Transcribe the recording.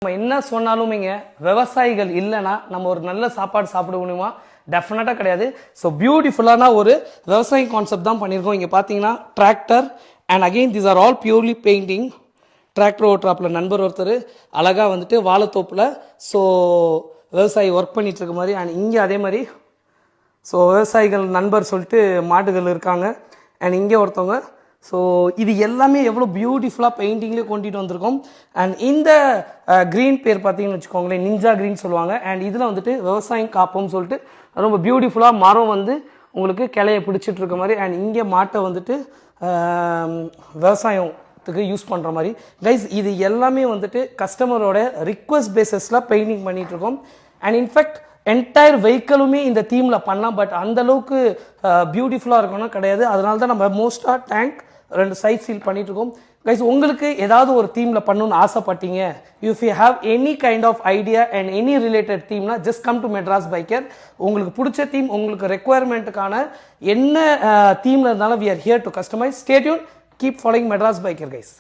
நம்ம என்ன சொன்னாலுமேங்க விவசாயிகள் இல்லைன்னா நம்ம ஒரு நல்ல சாப்பாடு சாப்பிட முடியுமா? டெஃபினட்டாக கிடையாது. ஸோ பியூட்டிஃபுல்லான ஒரு விவசாய கான்செப்ட் தான் பண்ணியிருக்கோம். இங்கே பார்த்தீங்கன்னா tractor and again these are all purely painting. Tractor ஓட்டுறாப்பில் நண்பர் ஒருத்தர் அழகாக வந்துட்டு வாழைத்தோப்பில் ஸோ விவசாயி ஒர்க் பண்ணிட்டு இருக்க மாதிரி. அண்ட் இங்கே அதே மாதிரி ஸோ விவசாயிகள் நண்பர் சொல்லிட்டு மாடுகள் இருக்காங்க. அண்ட் இங்கே ஒருத்தவங்க. ஸோ இது எல்லாமே எவ்வளோ பியூட்டிஃபுல்லாக பெயிண்டிங்லேயே கொண்டுட்டு வந்திருக்கோம். அண்ட் இந்த க்ரீன் பேர் பார்த்தீங்கன்னு வச்சுக்கோங்களேன், நிஞ்சா க்ரீன் சொல்லுவாங்க. அண்ட் இதில் வந்துட்டு விவசாயம் காப்போம்னு சொல்லிட்டு ரொம்ப பியூட்டிஃபுல்லாக மரம் வந்து உங்களுக்கு கிளைய பிடிச்சிட்டு இருக்க மாதிரி. அண்ட் இங்கே மாட்டை வந்துட்டு விவசாயத்துக்கு யூஸ் பண்ணுற மாதிரி. கைஸ் இது எல்லாமே வந்துட்டு கஸ்டமரோட ரிக்வஸ்ட் பேசிஸில் பெயிண்டிங் பண்ணிகிட்ருக்கோம். அண்ட் இன்ஃபேக்ட் என்டையர் வெஹிக்கிளுமே இந்த தீமில் பண்ணலாம். பட் அந்தளவுக்கு பியூட்டிஃபுல்லாக இருக்கணும் கிடையாது. அதனால தான் நம்ம மோஸ்ட்டாக டேங்க் 2 சைட் சீல் பண்ணிகிட்ருக்கோம். கைஸ் உங்களுக்கு ஏதாவது ஒரு தீமில் பண்ணணும்னு ஆசைப்பட்டீங்க, if you have any kind of idea and any related தீம்னா just come to Madras biker. உங்களுக்கு பிடிச்ச தீம், உங்களுக்கு ரெக்குவயர்மெண்ட்டுக்கான என்ன தீமில் இருந்தாலும் we are here to customize. Stay tune, keep following Madras biker guys.